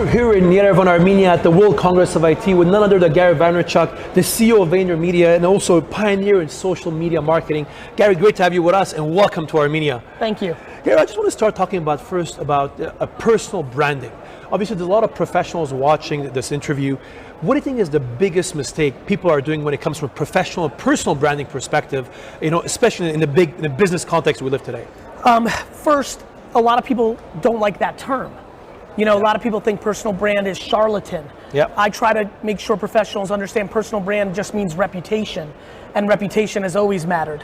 We're here in Yerevan, Armenia at the World Congress of IT with none other than Gary Vaynerchuk, the CEO of VaynerMedia and also a pioneer in social media marketing. Gary, great to have you with us and welcome to Armenia. Thank you. Gary, I just want to start talking about personal branding. Obviously, there's a lot of professionals watching this interview. What do you think is the biggest mistake people are doing when it comes from a professional and personal branding perspective, especially in the business context we live today? First, a lot of people don't like that term. A lot of people think personal brand is charlatan. Yep. I try to make sure professionals understand personal brand just means reputation, and reputation has always mattered.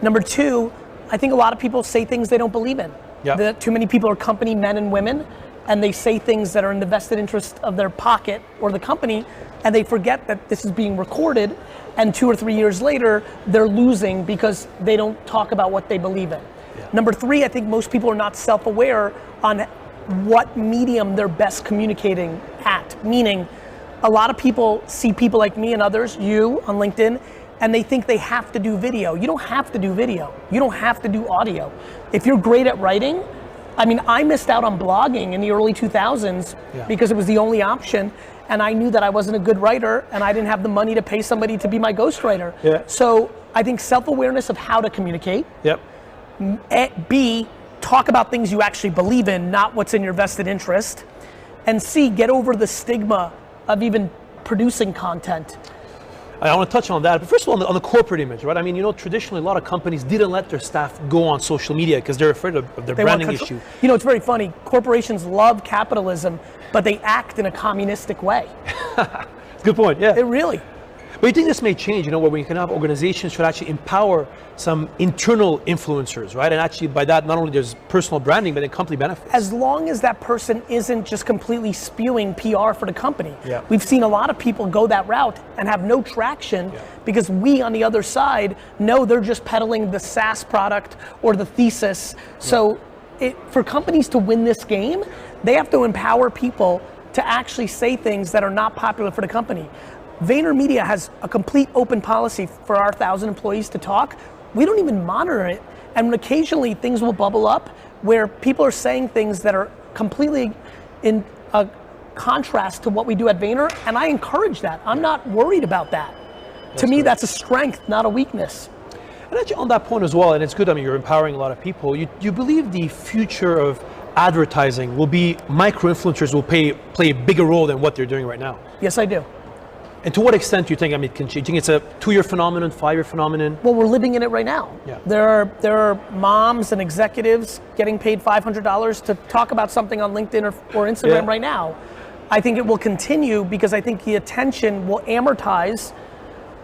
Number two, I think a lot of people say things they don't believe in. Yep. Too many people are company men and women, and they say things that are in the vested interest of their pocket or the company, and they forget that this is being recorded, and 2 or 3 years later, they're losing because they don't talk about what they believe in. Yeah. Number three, I think most people are not self-aware on what medium they're best communicating at. Meaning, a lot of people see people like me and others, you on LinkedIn, and they think they have to do video. You don't have to do video. You don't have to do audio. If you're great at writing, I missed out on blogging in the early 2000s because it was the only option, and I knew that I wasn't a good writer and I didn't have the money to pay somebody to be my ghostwriter. Yeah. So I think self-awareness of how to communicate. Yep. B, talk about things you actually believe in, not what's in your vested interest. And C, get over the stigma of even producing content. I want to touch on that, but first of all, on the corporate image, right? Traditionally, a lot of companies didn't let their staff go on social media because they're afraid of their branding issue. It's very funny. Corporations love capitalism, but they act in a communistic way. Good point, yeah. It really. But you think this may change, where we can have organizations should actually empower some internal influencers, right? And actually by that, not only there's personal branding, but then company benefits. As long as that person isn't just completely spewing PR for the company. Yeah. We've seen a lot of people go that route and have no traction because we on the other side know they're just peddling the SaaS product or the thesis. So for companies to win this game, they have to empower people to actually say things that are not popular for the company. VaynerMedia has a complete open policy for our 1,000 employees to talk. We don't even monitor it, and occasionally things will bubble up where people are saying things that are completely in a contrast to what we do at Vayner, and I encourage that. I'm not worried about that. To me, that's a strength, not a weakness. And actually on that point as well, and it's good, you're empowering a lot of people, you believe the future of advertising will be micro-influencers will play a bigger role than what they're doing right now? Yes, I do. And to what extent do you think, it can change? Do you think it's a 2-year phenomenon, 5-year phenomenon? Well, we're living in it right now. Yeah. There are moms and executives getting paid $500 to talk about something on LinkedIn or Instagram right now. I think it will continue because I think the attention will amortize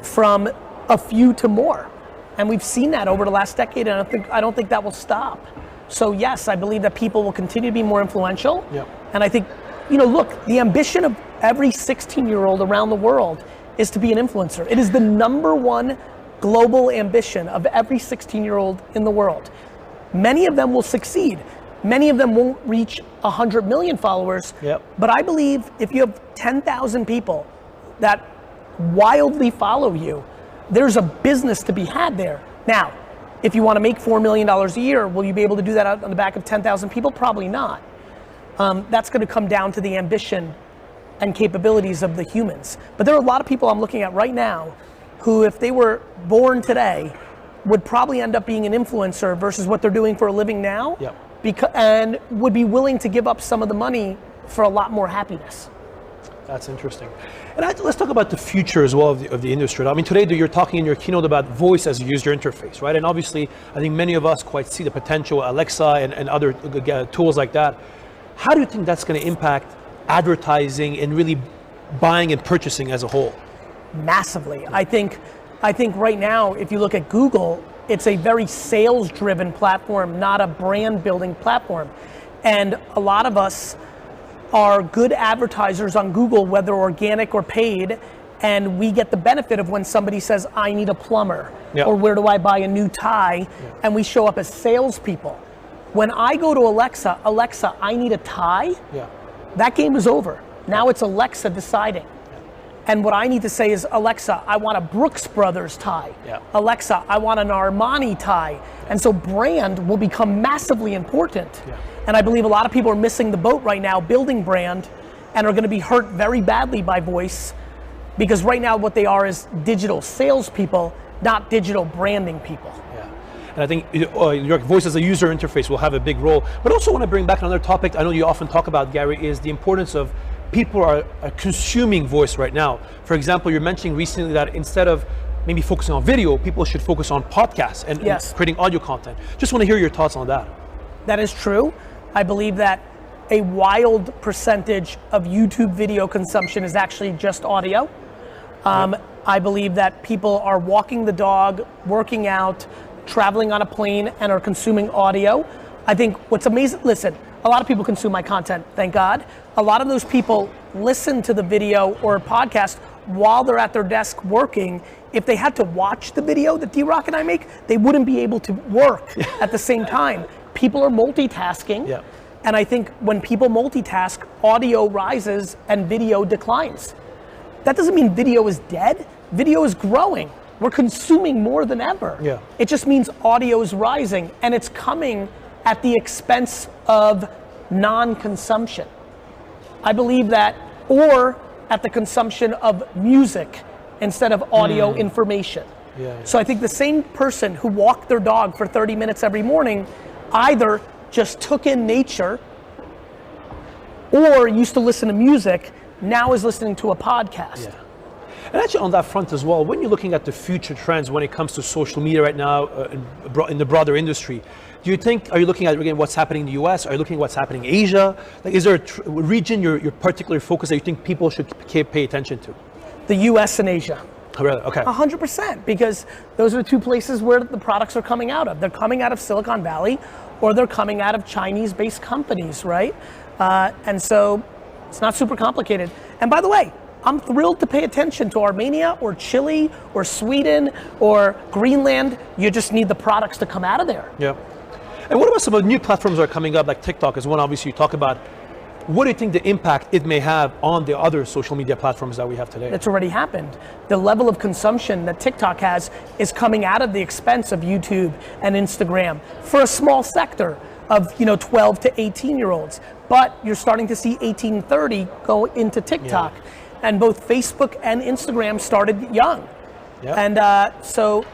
from a few to more. And we've seen that over the last decade, and I don't think that will stop. So yes, I believe that people will continue to be more influential. Yep. And I think, look, the ambition of every 16-year-old around the world is to be an influencer. It is the #1 global ambition of every 16-year-old in the world. Many of them will succeed. Many of them won't reach 100 million followers. Yep. But I believe if you have 10,000 people that wildly follow you, there's a business to be had there. Now, if you want to make $4 million a year, will you be able to do that on the back of 10,000 people? Probably not. That's going to come down to the ambition and capabilities of the humans. But there are a lot of people I'm looking at right now who, if they were born today, would probably end up being an influencer versus what they're doing for a living now, and would be willing to give up some of the money for a lot more happiness. That's interesting. And let's talk about the future as well of the industry. Today you're talking in your keynote about voice as a user interface, right? And obviously, I think many of us quite see the potential, Alexa and other tools like that. How do you think that's going to impact advertising and really buying and purchasing as a whole? Massively. I think right now, if you look at Google, it's a very sales-driven platform, not a brand-building platform. And a lot of us are good advertisers on Google, whether organic or paid, and we get the benefit of when somebody says, I need a plumber, or where do I buy a new tie, and we show up as salespeople. When I go to Alexa, I need a tie, that game is over. Now it's Alexa deciding. And what I need to say is, Alexa, I want a Brooks Brothers tie. Alexa, I want an Armani tie. And so brand will become massively important. And I believe a lot of people are missing the boat right now building brand and are going to be hurt very badly by voice, because right now what they are is digital salespeople, not digital branding people. Yeah, and I think your voice as a user interface will have a big role. But also want to bring back another topic I know you often talk about, Gary, is the importance of people are consuming voice right now. For example, you're mentioning recently that instead of maybe focusing on video, people should focus on podcasts and creating audio content. Just want to hear your thoughts on that. That is true. I believe that a wild percentage of YouTube video consumption is actually just audio. I believe that people are walking the dog, working out, traveling on a plane, and are consuming audio. I think what's amazing, listen, a lot of people consume my content, thank God. A lot of those people listen to the video or podcast while they're at their desk working. If they had to watch the video that D-Rock and I make, they wouldn't be able to work at the same time. People are multitasking, and I think when people multitask, audio rises and video declines. That doesn't mean video is dead. Video is growing. We're consuming more than ever. It just means audio is rising, and it's coming at the expense of non-consumption. I believe that, or at the consumption of music instead of audio information. So I think the same person who walked their dog for 30 minutes every morning either just took in nature or used to listen to music, now is listening to a podcast. And actually on that front as well, when you're looking at the future trends when it comes to social media right now in the broader industry, do you think, are you looking at again what's happening in the US? Are you looking at what's happening in Asia? Like, is there a region you're particularly focused that you think people should pay attention to? The US and Asia. Oh, really? Okay. 100%, because those are the two places where the products are coming out of. They're coming out of Silicon Valley, or they're coming out of Chinese-based companies, right? And so it's not super complicated. And by the way, I'm thrilled to pay attention to Armenia or Chile or Sweden or Greenland. You just need the products to come out of there. And what about some of the new platforms that are coming up, like TikTok is one obviously you talk about. What do you think the impact it may have on the other social media platforms that we have today? It's already happened. The level of consumption that TikTok has is coming out of the expense of YouTube and Instagram for a small sector of 12 to 18-year-olds. But you're starting to see 18 and 30 go into TikTok. And both Facebook and Instagram started young. And so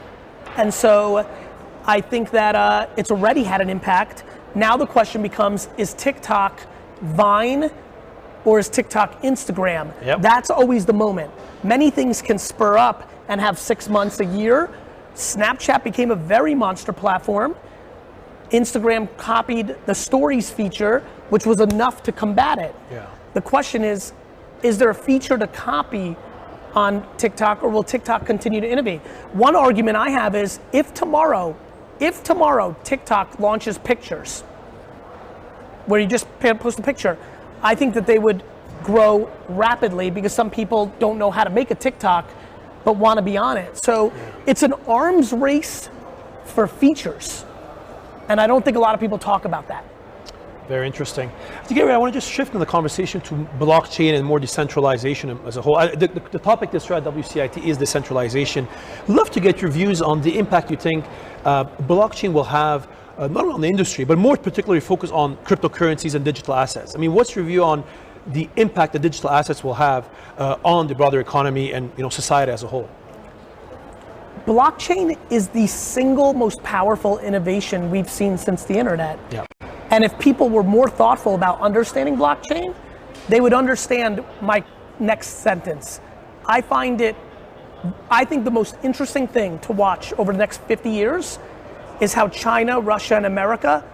I think that it's already had an impact. Now the question becomes, is TikTok Vine or is TikTok Instagram? That's always the moment. Many things can spur up and have 6 months, a year. Snapchat became a very monster platform. Instagram copied the stories feature, which was enough to combat it. The question is there a feature to copy on TikTok, or will TikTok continue to innovate? One argument I have is if tomorrow TikTok launches pictures, where you just post a picture, I think that they would grow rapidly because some people don't know how to make a TikTok but want to be on it. So it's an arms race for features. And I don't think a lot of people talk about that. Very interesting. So Gary, I want to just shift in the conversation to blockchain and more decentralization as a whole. The topic this year at WCIT is decentralization. I'd love to get your views on the impact you think blockchain will have, not only on the industry, but more particularly focused on cryptocurrencies and digital assets. I mean, what's your view on the impact that digital assets will have on the broader economy and society as a whole? Blockchain is the single most powerful innovation we've seen since the internet. And if people were more thoughtful about understanding blockchain, they would understand my next sentence. I think the most interesting thing to watch over the next 50 years is how China, Russia, and America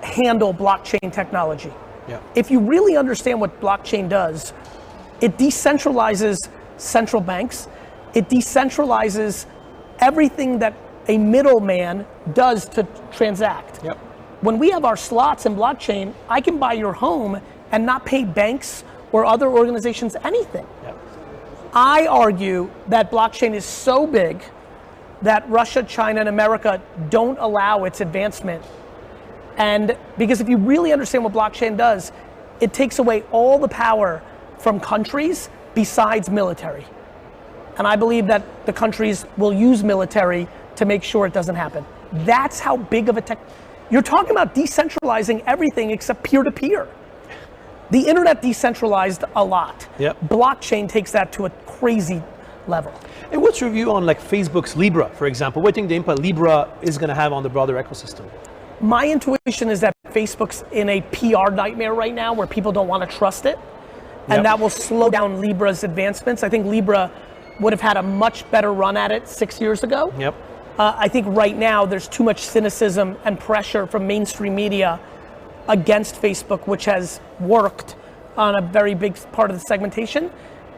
handle blockchain technology. If you really understand what blockchain does, it decentralizes central banks. It decentralizes everything that a middleman does to transact. When we have our slots in blockchain, I can buy your home and not pay banks or other organizations anything. I argue that blockchain is so big that Russia, China, and America don't allow its advancement. And because if you really understand what blockchain does, it takes away all the power from countries besides military. And I believe that the countries will use military to make sure it doesn't happen. That's how big of a you're talking about decentralizing everything except peer-to-peer. The internet decentralized a lot. Yep. Blockchain takes that to a crazy level. And what's your view on like Facebook's Libra, for example? What do you think the impact Libra is going to have on the broader ecosystem? My intuition is that Facebook's in a PR nightmare right now where people don't want to trust it. And that will slow down Libra's advancements. I think Libra would have had a much better run at it 6 years ago. Yep. I think right now there's too much cynicism and pressure from mainstream media against Facebook, which has worked on a very big part of the segmentation.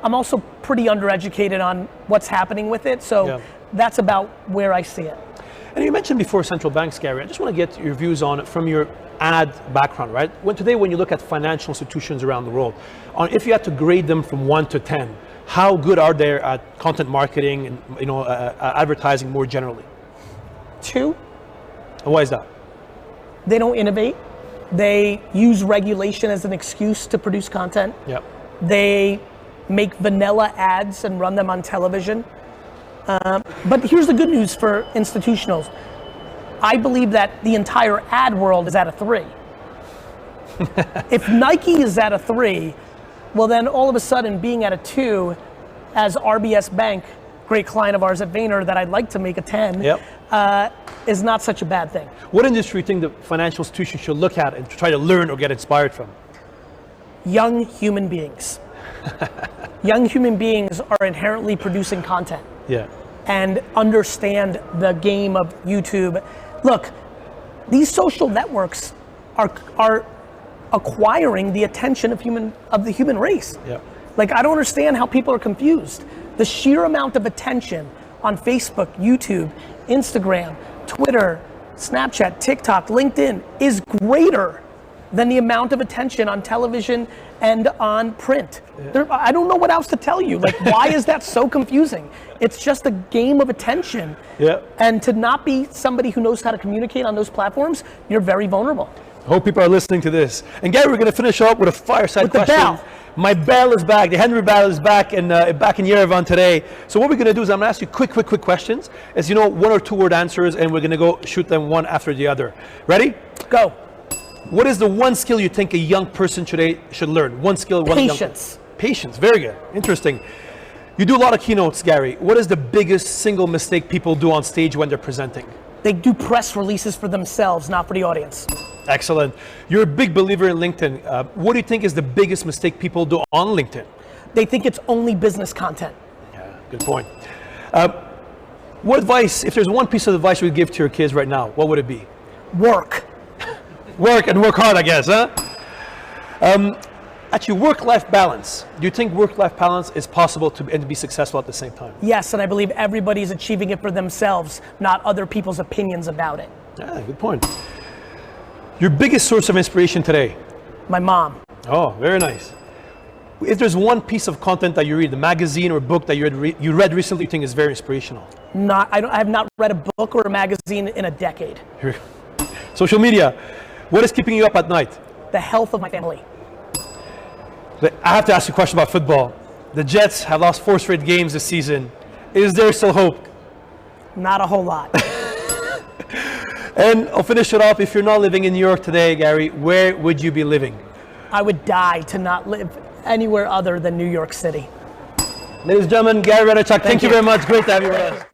I'm also pretty undereducated on what's happening with it, so that's about where I see it. And you mentioned before central banks, Gary. I just want to get your views on it from your ad background, right? Today, when you look at financial institutions around the world, if you had to grade them from 1 to 10, how good are they at content marketing and advertising more generally? 2. And why is that? They don't innovate. They use regulation as an excuse to produce content. Yep. They make vanilla ads and run them on television. But here's the good news for institutionals. I believe that the entire ad world is at a 3. If Nike is at a 3, well then all of a sudden being at a 2, as RBS Bank, great client of ours at Vayner that I'd like to make a 10, is not such a bad thing. What industry do you think the financial institution should look at and try to learn or get inspired from? Young human beings. Young human beings are inherently producing content. Yeah. And understand the game of YouTube. Look, these social networks are acquiring the attention of the human race. Yeah. Like, I don't understand how people are confused. The sheer amount of attention on Facebook, YouTube, Instagram, Twitter, Snapchat, TikTok, LinkedIn is greater than the amount of attention on television and on print. I don't know what else to tell you. Like, why is that so confusing? It's just a game of attention. Yeah. And to not be somebody who knows how to communicate on those platforms, you're very vulnerable. I hope people are listening to this. And Gary, we're going to finish up with a fireside question. The bell. My bell is back. The Henry bell is back in Yerevan today. So what we're going to do is I'm going to ask you quick questions. As you know, 1 or 2 word answers, and we're going to go shoot them one after the other. Ready? Go. What is the one skill you think a young person today should learn? One skill. Patience. Patience. Very good. Interesting. You do a lot of keynotes, Gary. What is the biggest single mistake people do on stage when they're presenting? They do press releases for themselves, not for the audience. Excellent. You're a big believer in LinkedIn. What do you think is the biggest mistake people do on LinkedIn? They think it's only business content. Yeah, good point. What advice, if there's one piece of advice you would give to your kids right now, what would it be? Work. Work and work hard, I guess, huh? Actually, work-life balance. Do you think work-life balance is possible to be successful at the same time? Yes, and I believe everybody's achieving it for themselves, not other people's opinions about it. Yeah, good point. Your biggest source of inspiration today? My mom. Oh, very nice. If there's one piece of content that you read, a magazine or a book that you read recently you think is very inspirational? I have not read a book or a magazine in a decade. Social media. What is keeping you up at night? The health of my family. I have to ask you a question about football. The Jets have lost 4 straight games this season. Is there still hope? Not a whole lot. And I'll finish it off. If you're not living in New York today, Gary, where would you be living? I would die to not live anywhere other than New York City. Ladies and gentlemen, Gary Vaynerchuk, thank you very much. Great to have you with us.